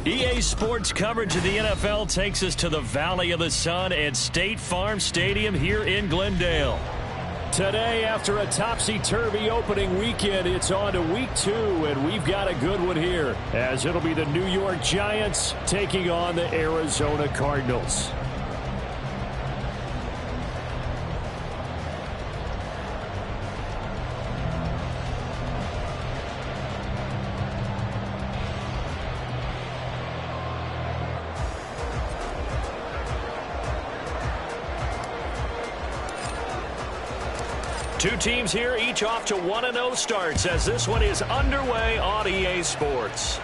EA Sports coverage of the NFL takes us to the Valley of the Sun at State Farm Stadium here in Glendale. Today, after a topsy-turvy opening weekend, it's on to week 2, and we've got a good one here, as it'll be the New York Giants taking on the Arizona Cardinals. Two teams here, each off to 1-0 starts as this one is underway on EA Sports.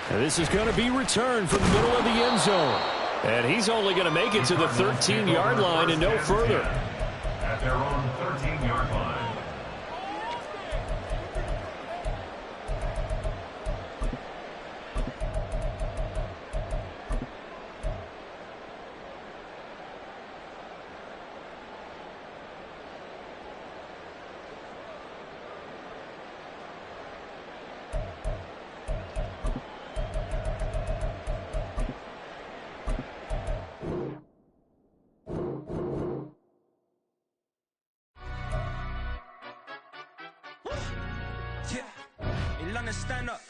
And this is going to be returned from the middle of the end zone. And he's only going to make it to the 13-yard line and no further. At their own 13-yard line. Stand up.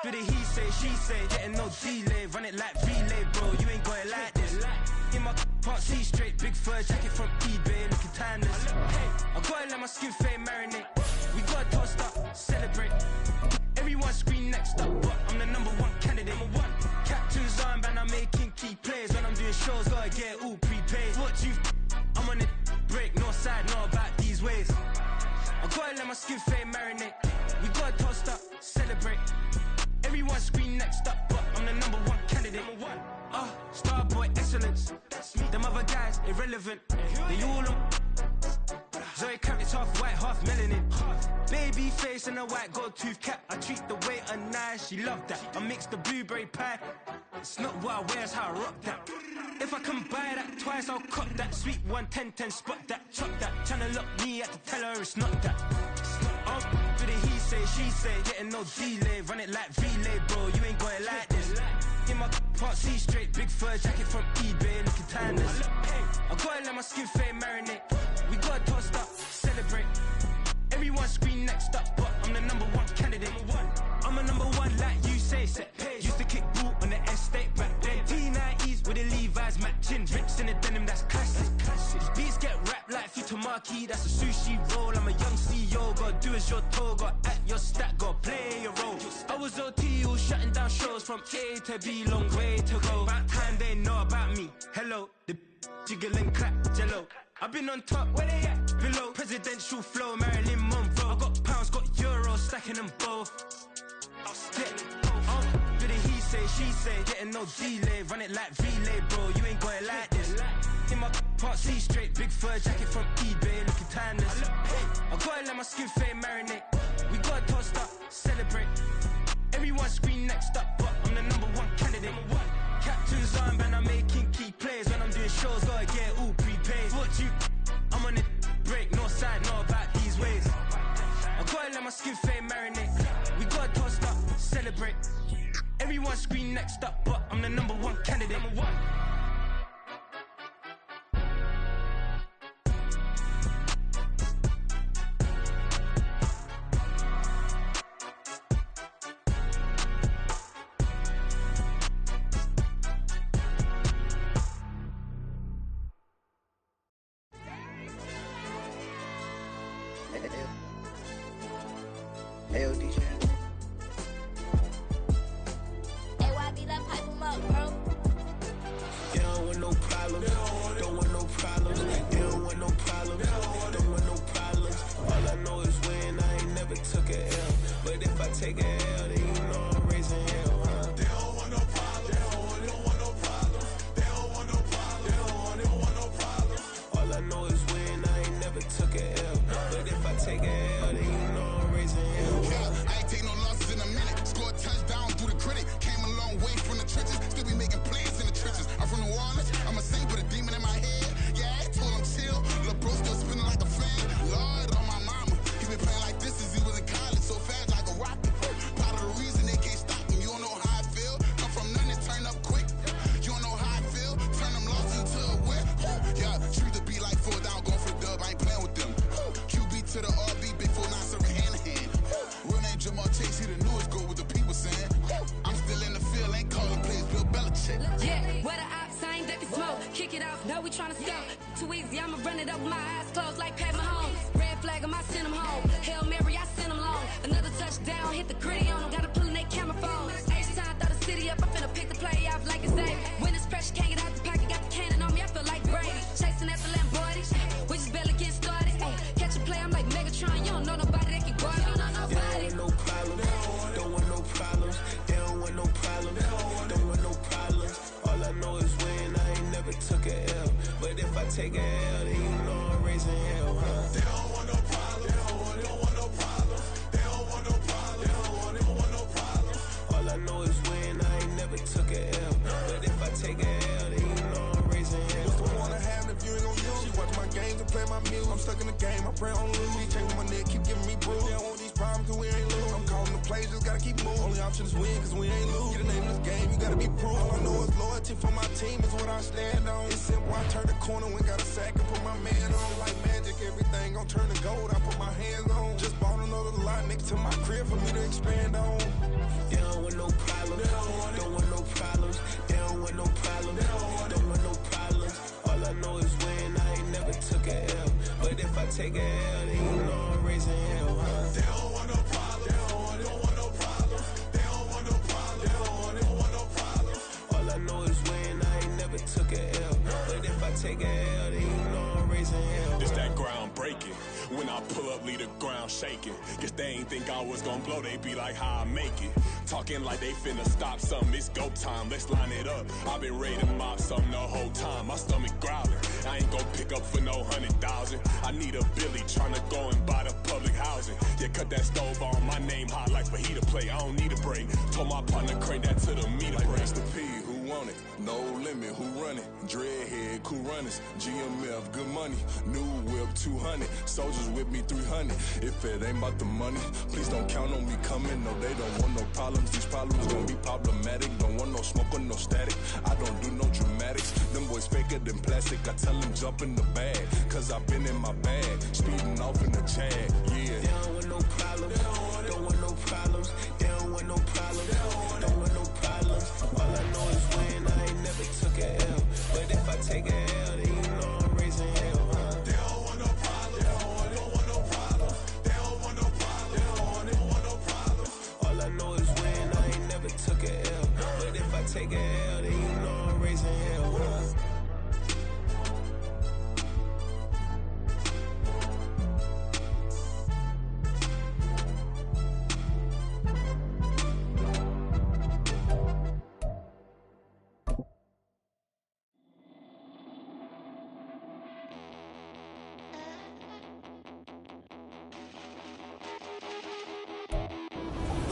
Do the he say, she say, getting no delay, run it like relay, bro. You ain't got it like this. In my part, see straight, big fur jacket from eBay, looking timeless. I gotta let my skin fade marinate. We gotta toast up, celebrate. Everyone scream next up, but I'm the #1 candidate. Captain's armband, I'm making key plays. When I'm doing shows, gotta get it all prepaid. What you? I'm on it, break, no side, know about these ways. I gotta let my skin fade marinate. We gotta toast up, celebrate. Everyone scream next up, but I'm the #1 candidate. Starboy excellence. That's me. Them other guys irrelevant. They all on. Zoe Kravitz half white, half melanin. Baby face and a white gold tooth cap. I treat the waiter nice, she love that. I mix the blueberry pie. It's not what I wear, it's how I rock that. If I can buy that twice, I'll cut that. Sweet 110, spot that, chop that. Tryna lock me at the teller, it's not that. Do the he say, she say, getting no delay. Run it like relay, bro, you ain't got it like this. In my part, see straight, big fur jacket from eBay, looking timeless. I gotta let my skin fade marinate. We gotta toast up, celebrate. Everyone scream next up, but I'm the #1 candidate. I'm a #1 like you say, set page. Used to kick boot on the estate back then. T90s with the Levi's matching. Rips in the denim, that's classic. These beats get wrapped like Futamaki, that's a sushi roll. I'm a young CEO, gotta do as you're told. Gotta act your stat, gotta play your role. I was OT, all shutting down shows from A to B, long way to go. About time they know about me. Hello, the jiggle and clap, jello. I've been on top, where they at? Below, presidential flow, Marilyn Monroe. I got pounds, got euros, stacking them both. I'll stick. Do the he say, she say, getting no delay, run it like relay, bro. You ain't got it like this. In my part, see straight, big fur jacket from eBay, looking timeless. I gotta let my skin fade marinate. We gotta toast up, celebrate. Everyone scream next up, but I'm the #1 candidate. Captain's armband, I'm making key plays. When I'm doing shows, gotta get it all prepaid. What you? I'm on it, break, no side, know about these ways. I gotta let my skin fade marinate. We gotta toast up, celebrate. Everyone scream next up, but I'm the #1 candidate. Hey, DJ. AYB, that pipe him up, bro. You don't want no problems. Don't want no problems. You don't want no problems. Don't want no problems. All I know is when I ain't never took a L. But if I take a L, then you know I'm raising hell, huh? They don't want no problems. They don't want no problems. They don't want no problems. They don't want no problems. All I know is when I ain't never took a L. But if I take a L, then you know I'm raising hell. we tryna sell. Too easy, I'ma run it up with my eyes closed like Pat Mahomes. Red flag, I send them home. Hail Mary, I send them long. Another touchdown, hit the gritty on them. Gotta pull in their camera phone. H-time, throw the city up. I'm finna pick the play off like it's David. When it's pressure, can't get out the pocket. Got the cannon on me, I feel like Brady. Chasing after Lamborghini. We just barely getting started. Ay, catch a play, I'm like Megatron. You don't know nobody that can guard. You don't know nobody. No problem. Don't want no problems. They don't want no problems. Don't want no problems. All I know is win. I ain't never took a L. But if I take a L, then you know I'm raising hell, huh? They don't want no problems. They don't want no problems. They don't want no problems. They don't want no problems. All I know is win. I ain't never took a L. But if I take a L, then you know I'm raising hell. What's the one I have if you ain't gon' use? She watch my games and play my music. I'm stuck in the game. I pray on lose. He changing my neck, keep giving me bruise. They don't want these problems 'cause we ain't lose. I'm calling the plays, just gotta keep moving. Only option is win 'cause we ain't lose. Get a name in this game, you gotta be proof. All I know is loyalty for my team is what I stand on. It's simple, I turn the corner when got a sack and put my man on. Like magic, everything gon' turn to gold. I put my hands on. Just bought another lot next to my crib for me to expand on. They don't want no problems. Don't want no problems. They don't want no problems. Don't want no problems. All I know is win. I ain't never took a L. But if I take a L, then you know I'm raising hell, huh? They don't want no problems. They don't want no problems. They don't want no problems. They don't want no problems. All I know is win. I ain't never took a L. But if I take a L, then you know I'm raising hell. It's that ground breaking. When I pull up, leave the ground shaking. Guess they ain't think I was gonna blow, they be like, how I make it. Talking like they finna stop something, it's go time, let's line it up. I've been ready to mob something the whole time, my stomach growling. I ain't gon' pick up for no 100,000. I need a Billy tryna go and buy the public housing. Yeah, cut that stove on, my name hot like fajita play. I don't need a break. Told my partner crank that to the meter break. Mr. P, who want it? No limit, who run it? Dreadhead, cool runners. GMF, good money. New whip, 200. Soldiers with me, 300. If it ain't about the money, please don't count on me coming. No, they don't want no problems. These problems gon' be problematic. Don't want no smoke or no static. I don't do no dramatics. Them boys faker than plastic. I tell them jump in the bag, 'cause I've been in my bag. Speeding off in the Jag, yeah. They don't want no problems. Don't want no problems. They don't want no problems. Don't want no problems. All I know is win. I ain't never took a L. But if I take a L, then you know I'm raising hell, huh? They don't want no problems. They don't want no problems. They don't want no problems. They don't want no problems. All I know is win. I ain't never took a L. But if I take a L, then you know I'm raising hell, huh?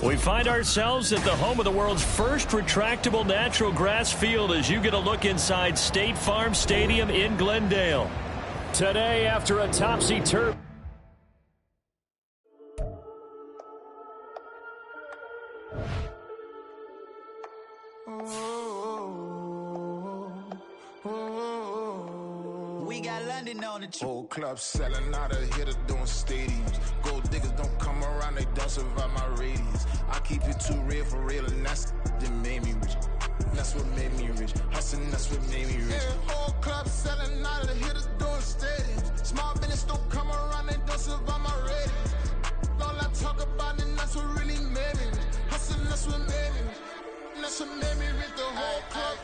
We find ourselves at the home of the world's first retractable natural grass field as you get a look inside State Farm Stadium in Glendale. Today, after a topsy-turvy. We got London on the Whole club selling out of here to doing stadiums. Gold diggers don't come around, they don't survive my radius. I keep it too real for real, and that's that made me rich. That's what made me rich. Hustling, that's what made me rich. Yeah, whole club selling out of here to doing stadiums. Small business don't come around, they don't survive my radius. All I talk about, and that's what really made me rich. Hustling, that's what made me rich. That's what made me rich. The whole club.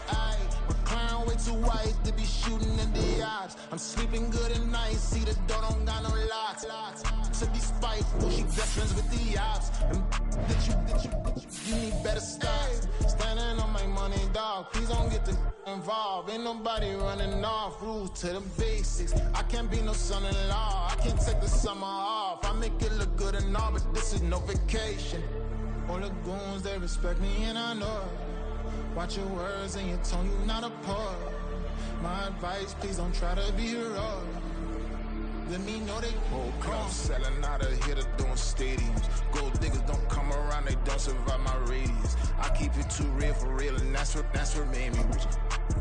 My clown way too white to be shooting in the eyes. I'm sleeping good at night, see the door don't got no locks. To be spiteful, she best friends with the ops. And you need better stop. Standing on my money, dog. Please don't get the involved. Ain't nobody running off. Rules to the basics. I can't be no son-in-law. I can't take the summer off. I make it look good and all, but this is no vacation. All the goons, they respect me and I know it. Watch your words and your tone, you not a poet. My advice, please don't try to be heroic. Let me know they whole club selling out of here to doing stadiums. Gold diggers don't come around, they don't survive my radius. I keep it too real for real, and that's what made me rich.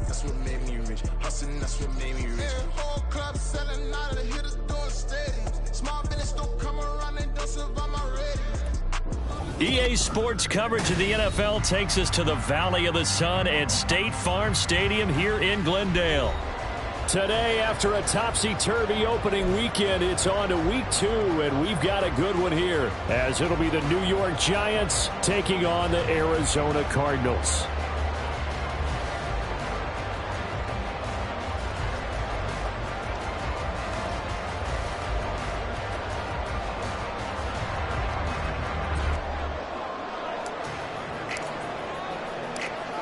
That's what made me rich. Hustling, that's what made me rich. Yeah, whole club selling out of here to doing stadiums. Small business don't come around, they don't survive my radius. EA Sports coverage of the NFL takes us to the Valley of the Sun at State Farm Stadium here in Glendale. Today, after a topsy-turvy opening weekend, it's on to week 2, and we've got a good one here, as it'll be the New York Giants taking on the Arizona Cardinals.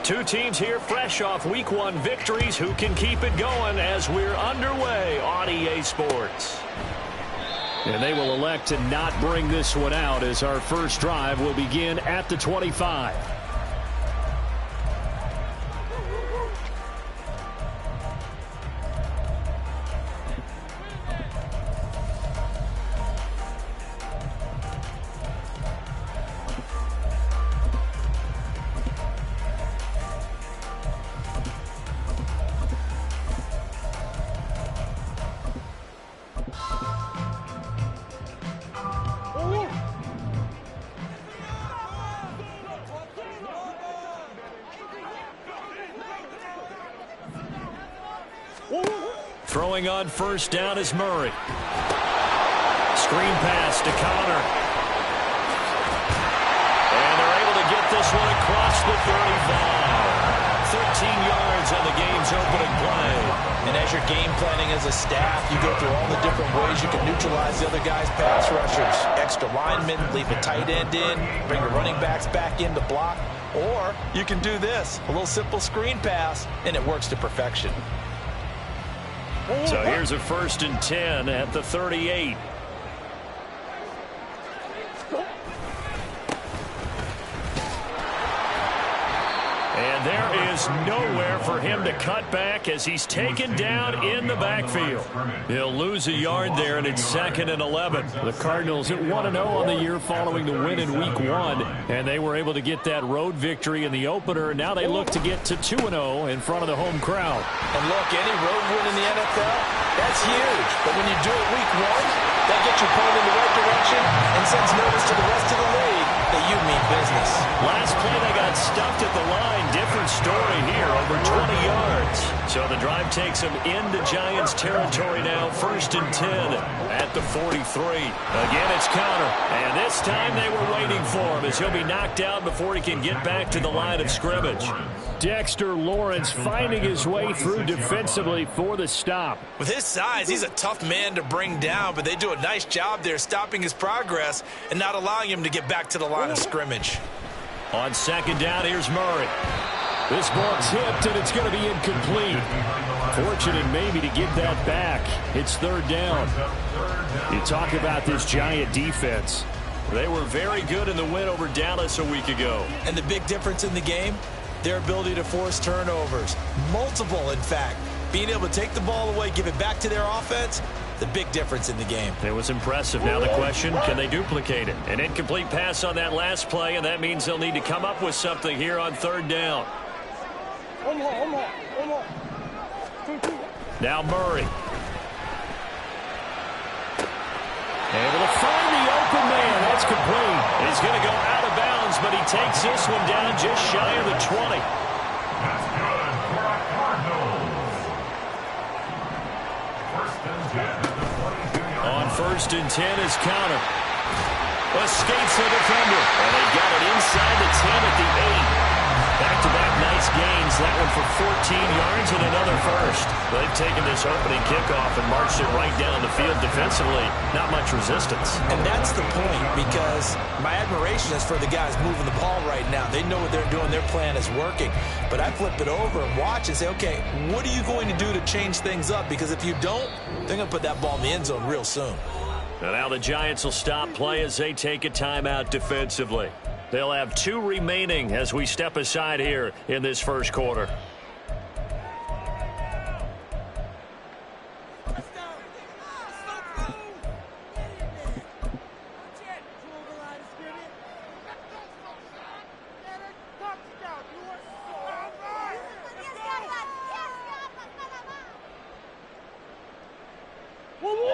Two teams here fresh off Week 1 victories. Who can keep it going as we're underway on EA Sports? And they will elect to not bring this one out as our first drive will begin at the 25. Throwing on first down is Murray. Screen pass to Connor. And they're able to get this one across the 35. 13 yards on the game's opening play. And as you're game planning as a staff, you go through all the different ways you can neutralize the other guy's pass rushers. Extra linemen, leave a tight end in, bring the running backs back in to block. Or you can do this, a little simple screen pass, and it works to perfection. So here's a 1st and 10 at the 38. And there is nowhere for him to cut back as he's taken down in the backfield. He'll lose a yard there, and it's 2nd and 11. The Cardinals at 1-0 on the year following the win in Week 1, and they were able to get that road victory in the opener, and now they look to get to 2-0 in front of the home crowd. And look, any road win in the NFL, that's huge. But when you do it Week 1, that gets you pulled in the right direction and sends notice to the rest of the league that you mean business. Last play, they got stuffed at the line. Different story here, over 20 yards. So the drive takes them into Giants territory now, 1st and 10 at the 43. Again, it's Connor. And this time they were waiting for him as he'll be knocked out before he can get back to the line of scrimmage. Dexter Lawrence finding his way through defensively for the stop. With his size, he's a tough man to bring down, but they do a nice job there stopping his progress and not allowing him to get back to the line of scrimmage. On 2nd down, here's Murray. This ball tipped, and it's going to be incomplete. Fortunate maybe to get that back. It's 3rd down. You talk about this Giant defense. They were very good in the win over Dallas a week ago. And the big difference in the game, their ability to force turnovers. Multiple, in fact. Being able to take the ball away, give it back to their offense, the big difference in the game. It was impressive. Now the question, can they duplicate it? An incomplete pass on that last play, and that means they'll need to come up with something here on 3rd down. Now Murray. Able to find the open man. That's complete. He's going to go out of bounds, but he takes this one down just shy of the 20. That's good for a Cardinals. 1st and 10 at the 22-yard On 1st and 10 is Connor. Escapes the defender. And they got it inside the 10 at the 8. Back-to-back nice gains. That one for 14 yards and another first. They've taken this opening kickoff and marched it right down the field defensively. Not much resistance. And that's the point, because my admiration is for the guys moving the ball right now. They know what they're doing. Their plan is working. But I flip it over and watch and say, okay, what are you going to do to change things up? Because if you don't, they're going to put that ball in the end zone real soon. And now the Giants will stop play as they take a timeout defensively. They'll have 2 remaining as we step aside here in this first quarter.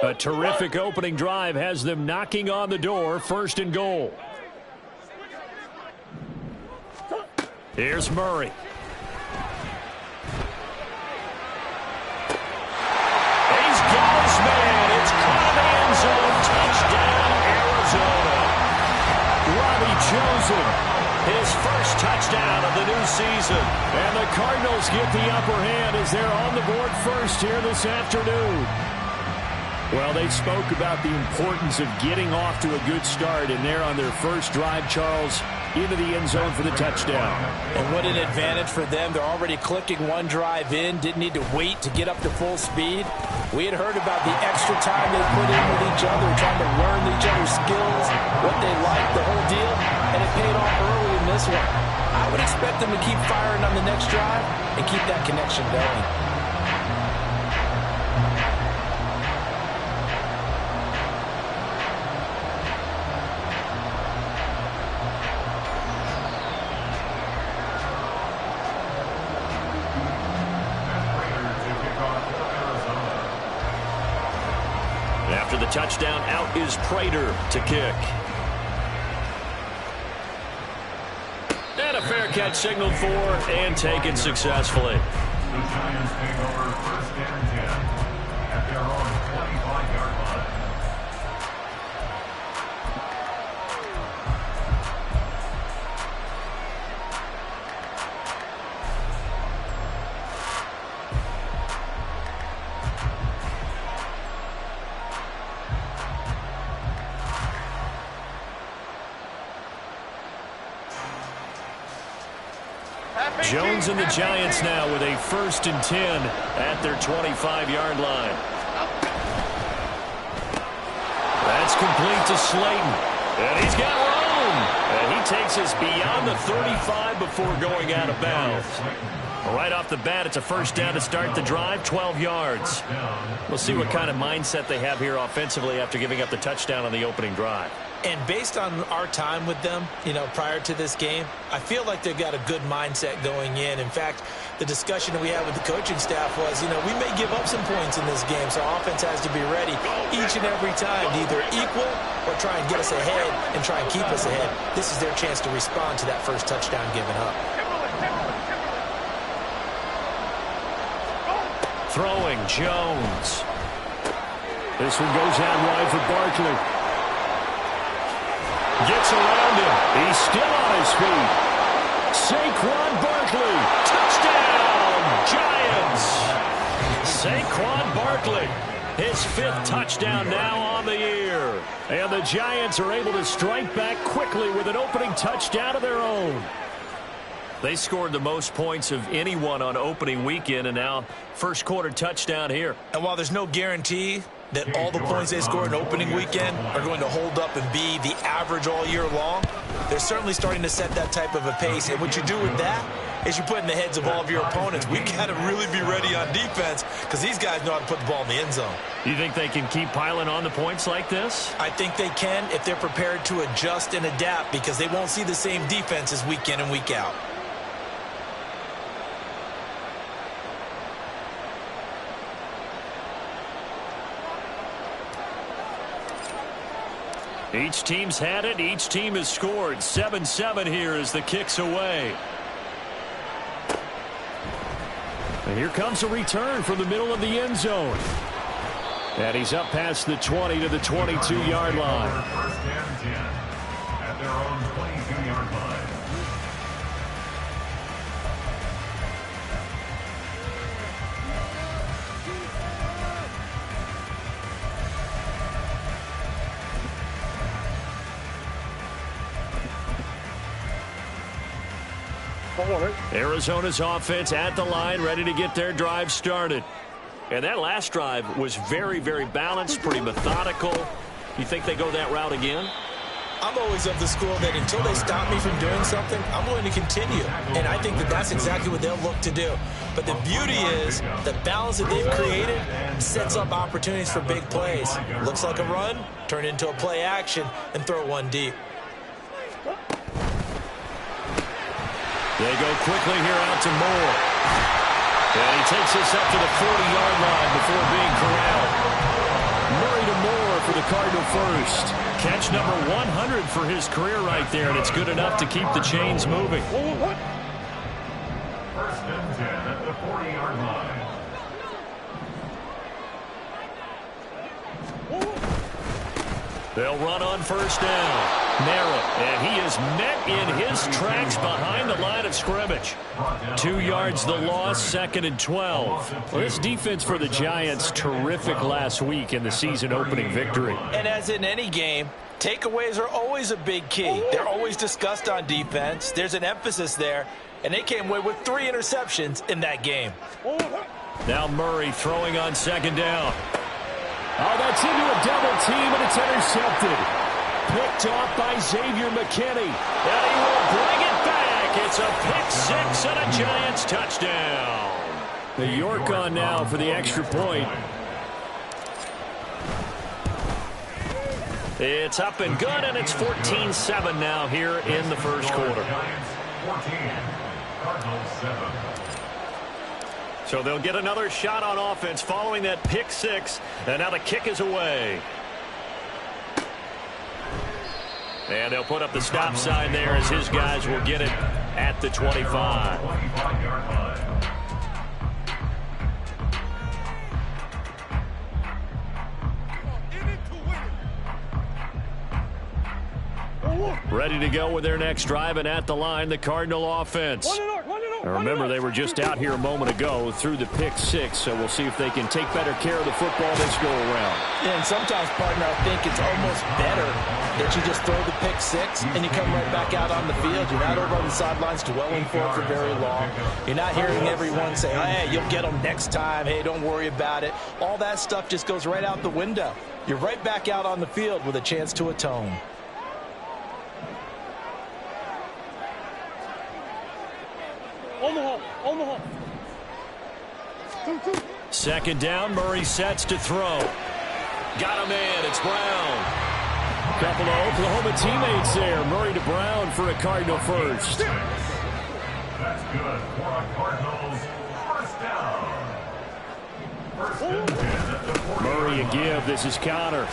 A terrific opening drive has them knocking on the door, 1st and goal. Here's Murray. Rosen. His first touchdown of the new season. And the Cardinals get the upper hand as they're on the board first here this afternoon. Well, they spoke about the importance of getting off to a good start, and they're on their first drive, Charles, into the end zone for the touchdown. And what an advantage for them. They're already clicking one drive in, didn't need to wait to get up to full speed. We had heard about the extra time they put in with each other, trying to learn each other's skills, what they like, the whole deal, and it paid off early in this one. I would expect them to keep firing on the next drive and keep that connection going. After the touchdown, out is Prater to kick. And a fair catch signaled for and taken successfully. The Giants take over 1st and 10 at their own 25-yard line. Jones and the Giants now with a 1st and 10 at their 25-yard line. That's complete to Slayton. And he's got room. And he takes us beyond the 35 before going out of bounds. Right off the bat, it's a 1st down to start the drive, 12 yards. We'll see what kind of mindset they have here offensively after giving up the touchdown on the opening drive. And based on our time with them, prior to this game, I feel like they've got a good mindset going in. In fact, the discussion that we had with the coaching staff was, we may give up some points in this game, so our offense has to be ready each and every time to either equal or try and get us ahead and try and keep us ahead. This is their chance to respond to that first touchdown given up. Throwing, Jones. This one goes out wide for Barkley. Gets around him. He's still on his feet. Saquon Barkley. Touchdown, Giants. Saquon Barkley. His 5th touchdown now on the year. And the Giants are able to strike back quickly with an opening touchdown of their own. They scored the most points of anyone on opening weekend, and now first quarter touchdown here. And while there's no guarantee that all the points they scored in opening weekend are going to hold up and be the average all year long, they're certainly starting to set that type of a pace. And what you do with that is you put in the heads of all of your opponents, we've got to really be ready on defense because these guys know how to put the ball in the end zone. You think they can keep piling on the points like this? I think they can if they're prepared to adjust and adapt because they won't see the same defenses week in and week out. Each team's had it. Each team has scored. 7-7 here as the kick's away. And here comes a return from the middle of the end zone. And he's up past the 20 to the 22-yard line. 1st and 10 at their own 22-yard line. Arizona's offense at the line, ready to get their drive started. And that last drive was very, very balanced, pretty methodical. You think they go that route again? I'm always of the school that until they stop me from doing something, I'm going to continue. And I think that that's exactly what they'll look to do. But the beauty is the balance that they've created sets up opportunities for big plays. Looks like a run, turn into a play action, and throw one deep. They go quickly here out to Moore. And he takes us up to the 40-yard line before being corralled. Murray to Moore for the Cardinal first. Catch number 100 for his career right there, and it's good enough to keep the chains moving. 1st and 10 at the 40-yard line. They'll run on first down. Merritt, and he is met in his tracks behind the line of scrimmage. 2 yards the loss, 2nd and 12. Well, this defense for the Giants, terrific last week in the season-opening victory. And as in any game, takeaways are always a big key. They're always discussed on defense. There's an emphasis there, and they came away with 3 interceptions in that game. Now Murray throwing on 2nd down. Oh, that's into a double team, and it's intercepted. Picked off by Xavier McKinney. And he will bring it back. It's a pick 6 and a Giants touchdown. The York on now for the extra point. It's up and good, and it's 14-7 now here in the first quarter. Giants 14, Cardinals 7. So they'll get another shot on offense following that pick 6, and now the kick is away. And they'll put up the stop sign there as his guys will get it at the 25. 25-yard line. Ready to go with their next drive, and at the line, the Cardinal offense. Now remember, they were just out here a moment ago through the pick 6, so we'll see if they can take better care of the football this go around. Yeah, and sometimes, partner, I think it's almost better that you just throw the pick 6 and you come right back out on the field. You're not over on the sidelines dwelling for it for very long. You're not hearing everyone say, hey, you'll get them next time. Hey, don't worry about it. All that stuff just goes right out the window. You're right back out on the field with a chance to atone. Omaha. 2nd down, Murray sets to throw. Got him in, it's Brown. Couple of Oklahoma teammates there. Murray to Brown for a Cardinal first. That's good for a Cardinals first down. First and 10 at the 40. Murray a give, this is Connor.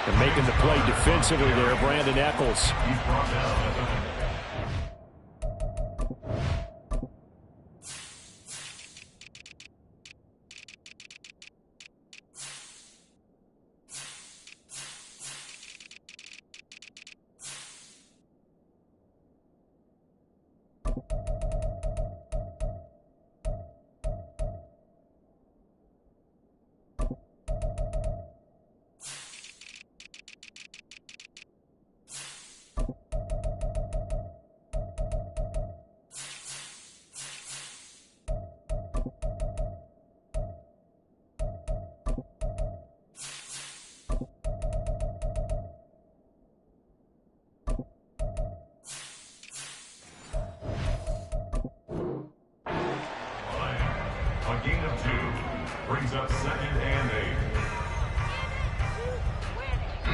And making the play defensively there, Brandon Eccles. He's brought down at the a gain of 2. Brings up 2nd and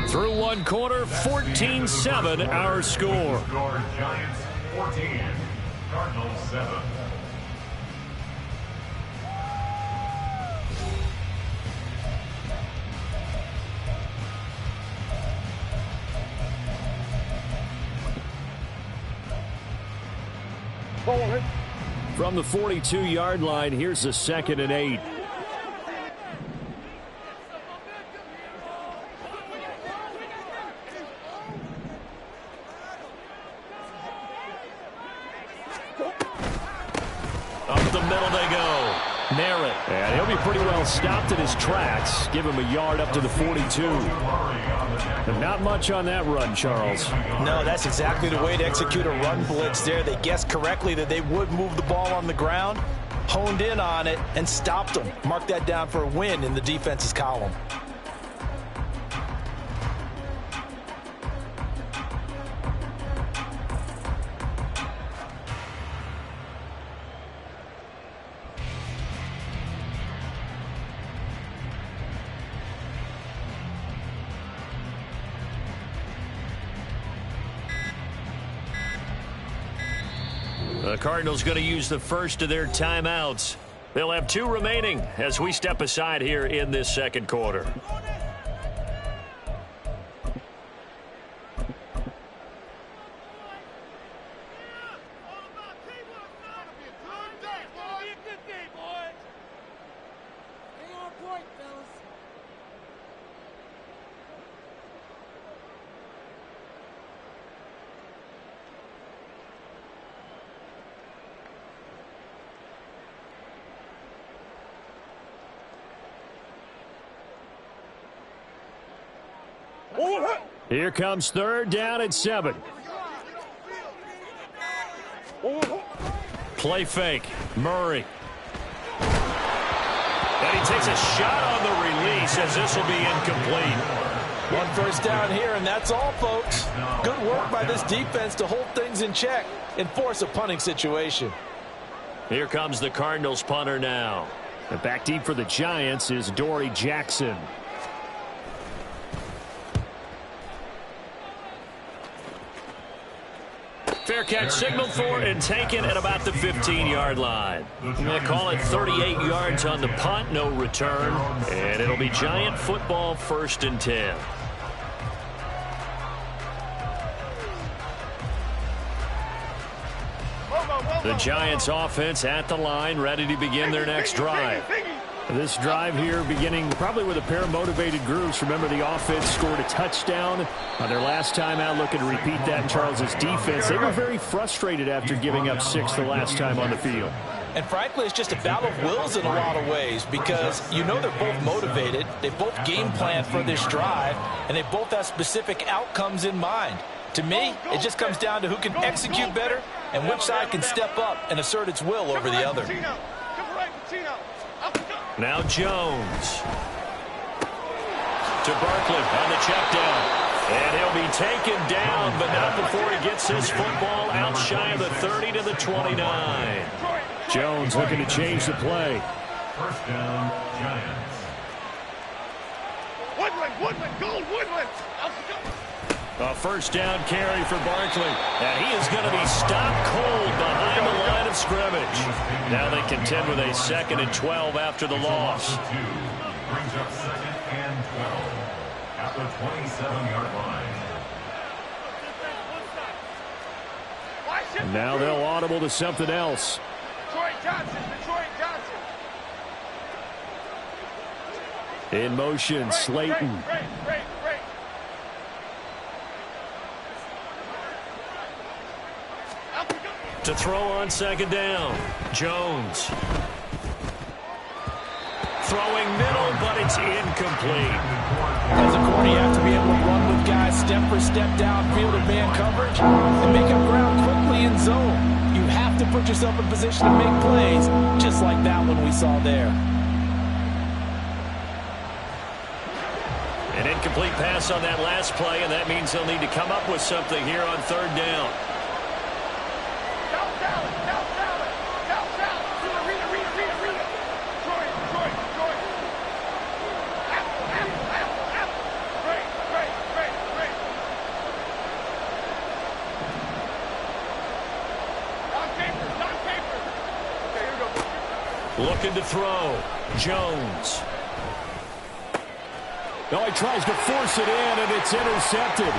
8. Through one quarter, 14-7 our score. Giants 14, Cardinals 7. From the 42-yard line, here's the 2nd and 8. Up the middle they go. Merritt. And he'll be pretty well stopped in his tracks. Give him a yard up to the 42. And not much on that run, Charles. No, that's exactly the way to execute a run blitz there. They guessed correctly that they would move the ball on the ground, honed in on it, and stopped them. Mark that down for a win in the defense's column. The Cardinals going to use the first of their timeouts. They'll have 2 remaining as we step aside here in this second quarter. Here comes third down and 7. Play fake. Murray. And he takes a shot on the release as this will be incomplete. One first down here, and that's all, folks. Good work by this defense to hold things in check and force a punting situation. Here comes the Cardinals punter now. And back deep for the Giants is Dory Jackson. Fair catch signaled for and taken at about the 15-yard line. They call it 38 yards on the punt, no return. And it'll be Giant football, 1st and 10. The Giants offense at the line, ready to begin their next drive. This drive here beginning probably with a pair of motivated groups. Remember, the offense scored a touchdown on their last time out. Looking to repeat that in Charles's defense. They were very frustrated after giving up 6 the last time on the field. And frankly, it's just a battle of wills in a lot of ways because you know they're both motivated. They both game plan for this drive, and they both have specific outcomes in mind. To me, it just comes down to who can execute better and which side can step up and assert its will over the other. Now Jones. To Barkley on the check down. And he'll be taken down, but not before he gets his football out shy of the 30 to the 29. Jones looking to change the play. First down, Giants. Woodland, goal, Woodland. A first down carry for Barkley. And he is going to be stopped cold behind the line of scrimmage. Now they contend with a 2nd and 12 after the loss. Brings up 2nd and 12 at the 27-yard line. Now they'll audible to something else. Detroit Johnson. In motion, Slayton. To throw on 2nd down, Jones. Throwing middle, but it's incomplete. As a corner, you have to be able to run with guys step for step downfield in man coverage and make up ground quickly in zone. You have to put yourself in position to make plays, just like that one we saw there. An incomplete pass on that last play, and that means they'll need to come up with something here on 3rd down. Looking to throw. Jones. No, he tries to force it in, and it's intercepted.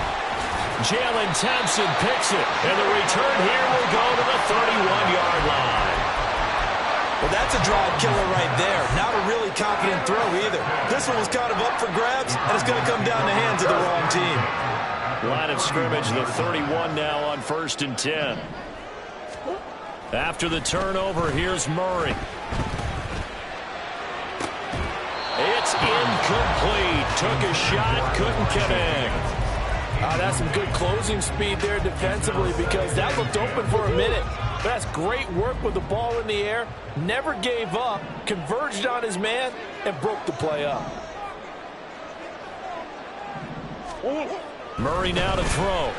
Jalen Thompson picks it, and the return here will go to the 31-yard line. Well, that's a drive killer right there. Not a really confident throw either. This one was kind of up for grabs, and it's going to come down the hands of the wrong team. Line of scrimmage, the 31 now on 1st and 10. After the turnover, here's Murray. It's incomplete. Took a shot, couldn't connect. That's some good closing speed there defensively because that looked open for a minute. But that's great work with the ball in the air. Never gave up, converged on his man, and broke the play up. Murray now to throw.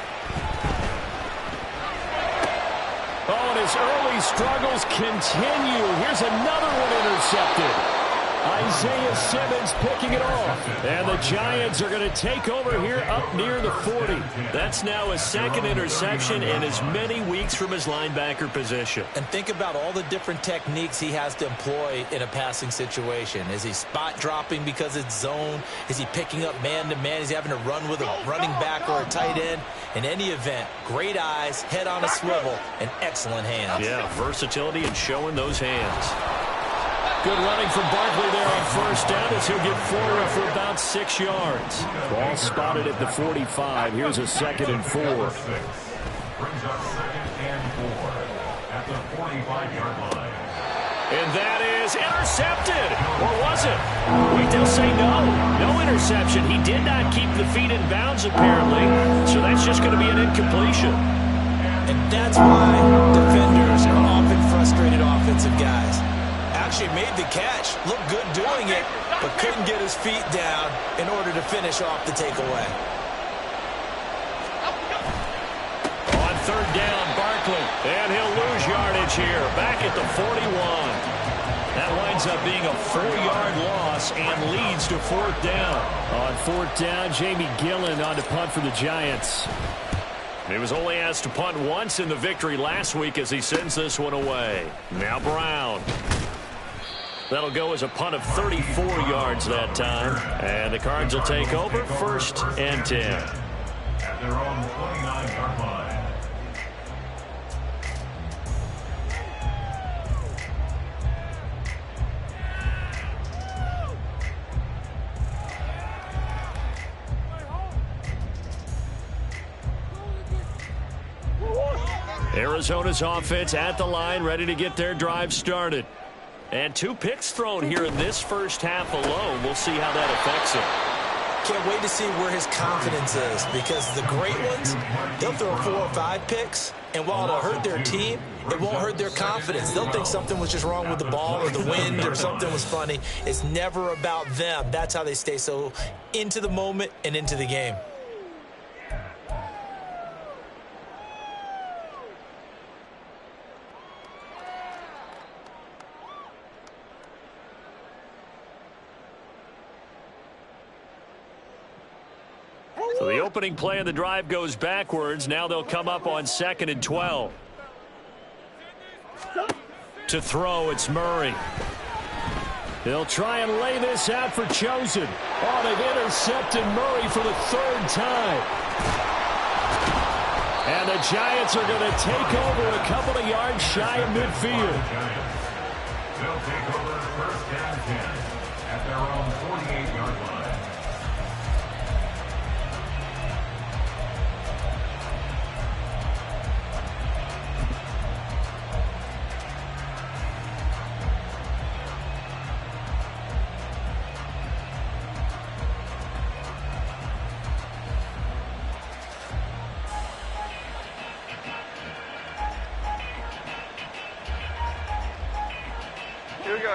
Oh, and his early struggles continue. Here's another one intercepted. Isaiah Simmons picking it off. And the Giants are going to take over here up near the 40. That's now his 2nd interception in as many weeks from his linebacker position. And think about all the different techniques he has to employ in a passing situation. Is he spot dropping because it's zone? Is he picking up man-to-man? Is he having to run with a running back or a tight end? In any event, great eyes, head on a swivel, and excellent hands. Yeah, versatility and showing those hands. Good running from Barkley there on 1st down as he'll get forward for about 6 yards. Ball spotted at the 45. Here's a 2nd and 4. Brings up 2nd and 4 at the 45-yard line. And that is intercepted. Or was it? Wait, they'll say no. No interception. He did not keep the feet in bounds, apparently. So that's just going to be an incompletion. And that's why defenders are often frustrated offensive guys. Actually made the catch, looked good doing it, but couldn't get his feet down in order to finish off the takeaway. On third down, Barkley, and he'll lose yardage here, back at the 41. That winds up being a 4-yard loss and leads to fourth down. On fourth down, Jamie Gillen on to punt for the Giants. He was only asked to punt once in the victory last week as he sends this one away. Now Brown. That'll go as a punt of 34 yards that time. And the Cards will take over, 1st and 10. At their own 29-yard line. Arizona's offense at the line, ready to get their drive started. And 2 picks thrown here in this first half alone. We'll see how that affects him. Can't wait to see where his confidence is, because the great ones, they'll throw 4 or 5 picks, and while it'll hurt their team, it won't hurt their confidence. They'll think something was just wrong with the ball or the wind or something was funny. It's never about them. That's how they stay so into the moment and into the game. So the opening play of the drive goes backwards. Now they'll come up on 2nd and 12. To throw, it's Murray. They'll try and lay this out for Chosen. Oh, they've intercepted Murray for the 3rd time. And the Giants are going to take over a couple of yards shy of midfield. They'll take over 1st and 10 at their own 48-yard line.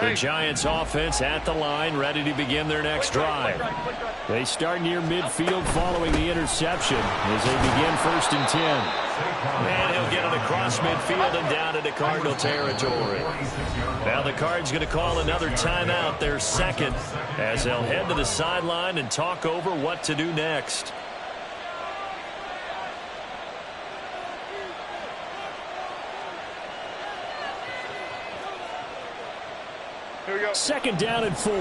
The Giants offense at the line, ready to begin their next drive. They start near midfield following the interception as they begin 1st and 10. And he'll get it across midfield and down into Cardinal territory. Now the Cards going to call another timeout, their 2nd, as they'll head to the sideline and talk over what to do next. Here we go. 2nd down and 4.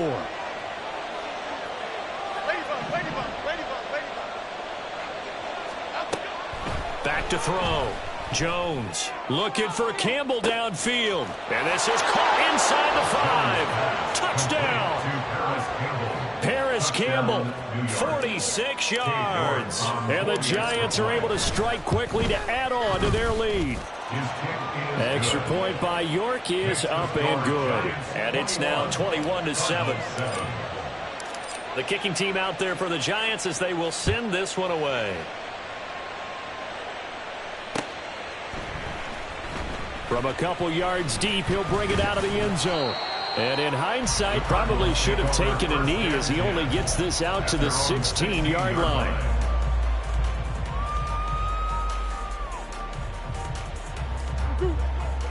Back to throw. Jones looking for Campbell downfield. And this is caught inside the 5. Touchdown. Paris Campbell, 46 yards. And the Giants are able to strike quickly to add on to their lead. Extra point by York is up and good. And it's now 21-7. The kicking team out there for the Giants as they will send this one away. From a couple yards deep, he'll bring it out of the end zone. And in hindsight, probably should have taken a knee as he only gets this out to the 16-yard line.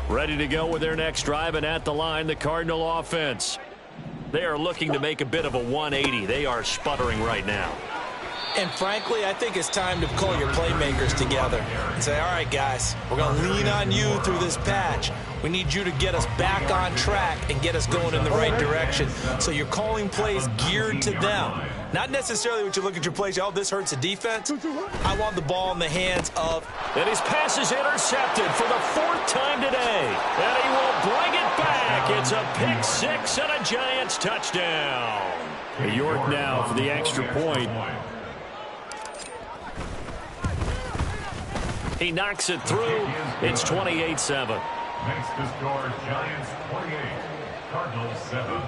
Ready to go with their next drive, and at the line, the Cardinal offense. They are looking to make a bit of a 180. They are sputtering right now. And frankly, I think it's time to call your playmakers together and say, all right, guys, we're going to lean on you through this patch. We need you to get us back on track and get us going in the right direction. So you're calling plays geared to them. Not necessarily when you look at your plays, oh, this hurts the defense. I want the ball in the hands of. And his pass is intercepted for the 4th time today. And he will bring it back. It's a pick 6 and a Giants touchdown. York now for the extra point. He knocks it through. It's 28-7. Makes the score Giants 28, Cardinals 7.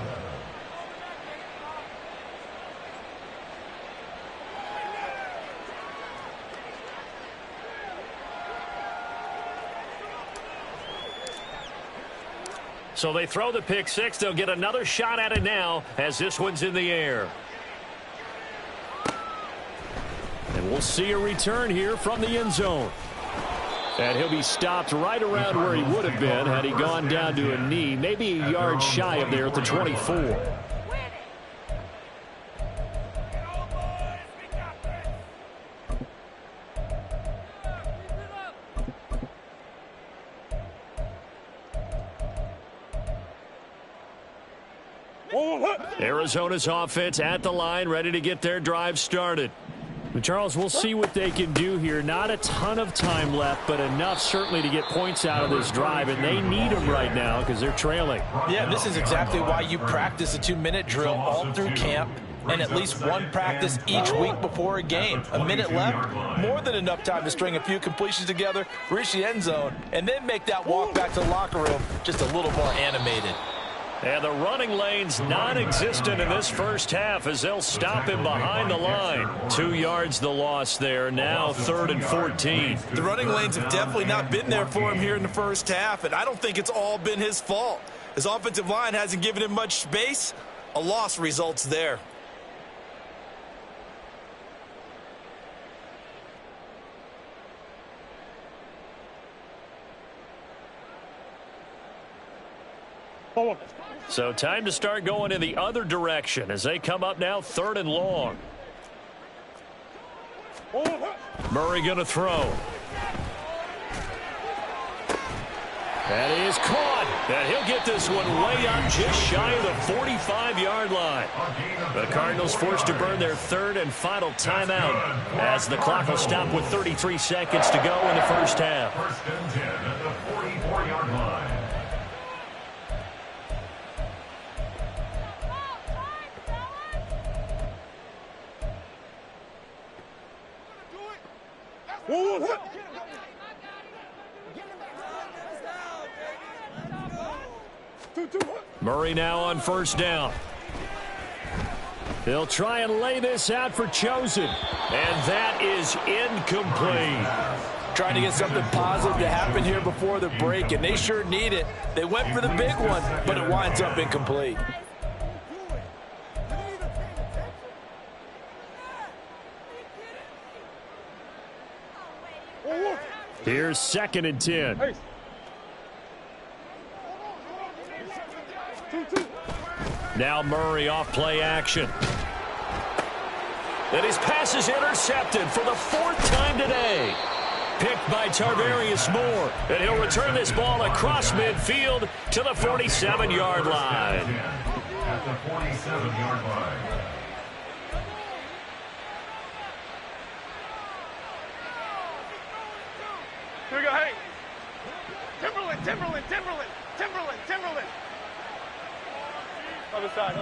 So they throw the pick six. They'll get another shot at it now as this one's in the air. And we'll see a return here from the end zone. And he'll be stopped right around where he would have been had he gone down to a knee, maybe a yard shy of there at the 24. Arizona's offense at the line, ready to get their drive started. Charles, we'll see what they can do here. Not a ton of time left, but enough certainly to get points out of this drive, and they need them right now because they're trailing. Yeah, this is exactly why you practice a 2-minute drill all through camp and at least one practice each week before a game. A minute left, more than enough time to string a few completions together, reach the end zone, and then make that walk back to the locker room just a little more animated. And the running lane's non-existent in this first half as they'll stop him behind the line. 2 yards the loss there, now 3rd and 14. The running lanes have definitely not been there for him here in the first half, and I don't think it's all been his fault. His offensive line hasn't given him much space. A loss results there. So time to start going in the other direction as they come up now 3rd and long. Murray going to throw. That is caught. And he'll get this one way up just shy of the 45-yard line. The Cardinals forced to burn their 3rd and final timeout as the clock will stop with 33 seconds to go in the first half. 1st and 10 at the 44-yard line. Murray now on 1st down. They'll try and lay this out for Chosen. And that is incomplete. Trying to get something positive to happen here before the break, and they sure need it. They went for the big one, but it winds up incomplete. Here's 2nd and 10. Now Murray off play action. And his pass is intercepted for the 4th time today. Picked by Tarvarius Moore. And he'll return this ball across midfield to the 47-yard line. At the 47-yard line. Here we go, hey. Timberland. Other side.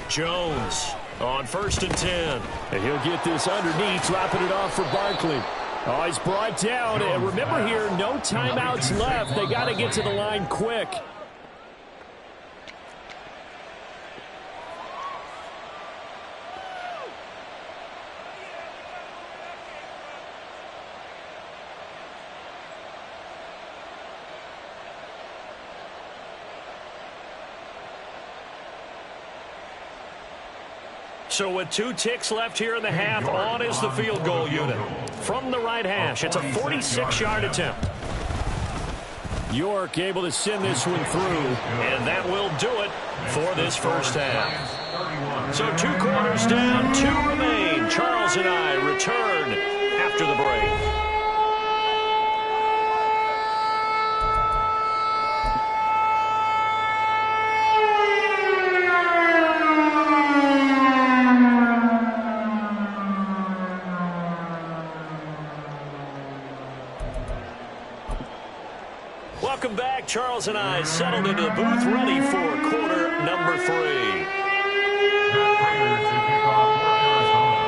Jones on 1st and 10. And he'll get this underneath, dropping it off for Barkley. Oh, he's brought down. And remember here, no timeouts left. They got to get to the line quick. So with 2 ticks left here in the half, on is the field goal unit. From the right hash, it's a 46-yard attempt. York able to send this one through, and that will do it for this first half. So 2 quarters down, 2 remain. Charles and I return after the break. Welcome back. Charles and I settled into the booth, ready for quarter number 3. Matt Prater to kick off for Arizona.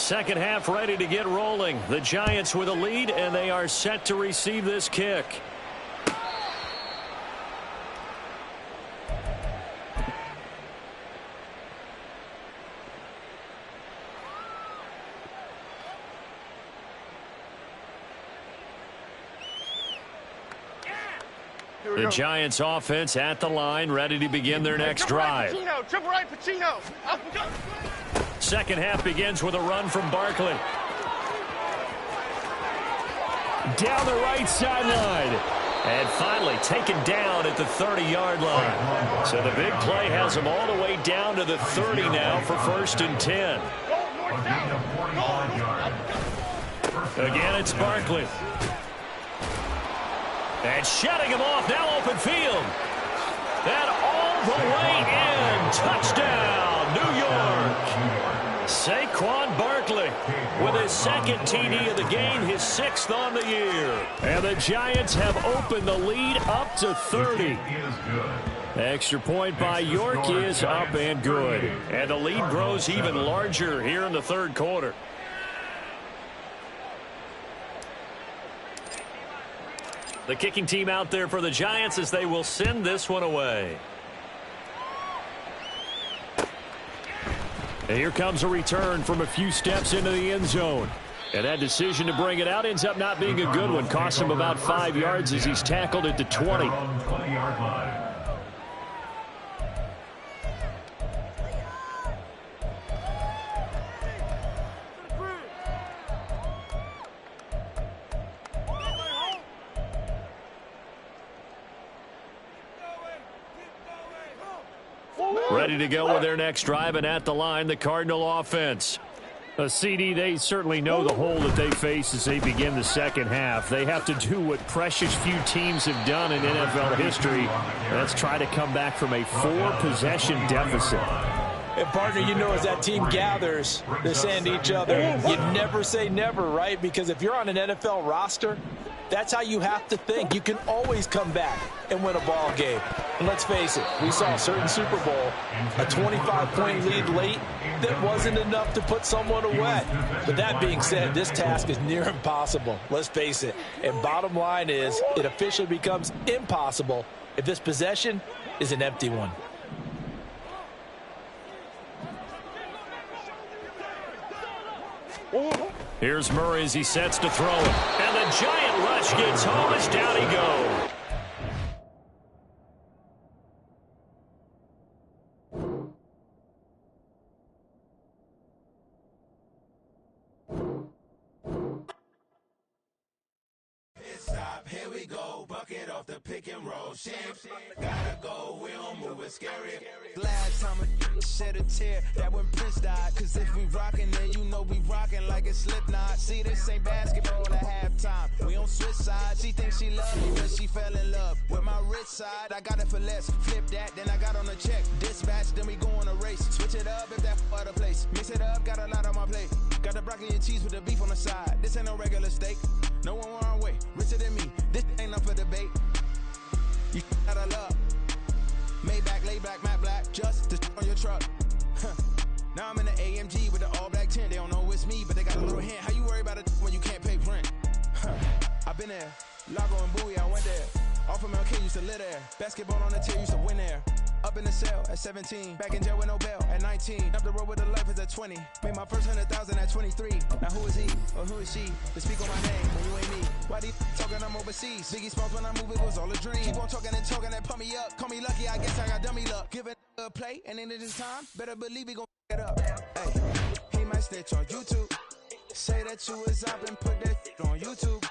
Second half ready to get rolling. The Giants with a lead, and they are set to receive this kick. The Giants offense at the line, ready to begin their next drive. Triple right, Pacino. Second half begins with a run from Barkley. Down the right sideline. And finally taken down at the 30-yard line. So the big play has him all the way down to the 30 now for 1st and 10. Again, it's Barkley. And shutting him off, now open field. And all the way in. Touchdown, New York. Saquon Barkley with his second TD of the game, his 6th on the year. And the Giants have opened the lead up to 30. Extra point by York is up and good. And the lead grows even larger here in the 3rd quarter. The kicking team out there for the Giants as they will send this one away. And here comes a return from a few steps into the end zone. And that decision to bring it out ends up not being a good one. Costs him about 5 yards as he's tackled at the 20. Ready to go with their next drive, and at the line, the Cardinal offense. CD, they certainly know the hole that they face as they begin the second half. They have to do what precious few teams have done in NFL history. Let's try to come back from a 4-possession deficit. And, partner, you know, as that team gathers, they're saying to each other, you never say never, right? Because if you're on an NFL roster, that's how you have to think. You can always come back and win a ball game. And let's face it, we saw a certain Super Bowl, a 25-point lead late that wasn't enough to put someone away. But that being said, this task is near impossible. Let's face it. And bottom line is, it officially becomes impossible if this possession is an empty one. Here's Murray as he sets to throw it. And the giant rush gets home as down he goes. Here we go, bucket off the pick and roll. Shit, gotta go, we don't move it scary. Last time a shed a tear, that when Prince died. Cause if we rockin', then you know we rockin' like it's Slipknot. See, this ain't basketball at halftime. We on switch sides. She thinks she love me, but she fell in love with my rich side. I got it for less. Flip that, then I got on a check. Dispatch, then we go on a race. Switch it up if that other place. Mix it up, got a lot on my plate. Got the broccoli and cheese with the beef on the side. This ain't no regular steak. No one wrong way, richer than me. This ain't up for debate. You got a love. Maybach, lay back, matte black, just to on your truck. Now I'm in the AMG with the all black tint. They don't know it's me, but they got a little hint. How you worry about it when you can't pay rent? I've been there. Lago and Bowie, I went there. Off of MLK, used to live there. Basketball on the tier, used to win there. Up in the cell at 17. Back in jail with no bail at 19. Up the road with the life is at 20. Made my first 100,000 at 23. Now who is he or who is she to speak on my name when you ain't me? Why they talking I'm overseas? Biggie Smalls when I move it was all a dream. Keep on talking and pump me up. Call me lucky, I guess I got dummy luck. Give it a play and then this time, better believe we gon' it up. Hey, he might snitch on YouTube. Say that you was up and put that on YouTube.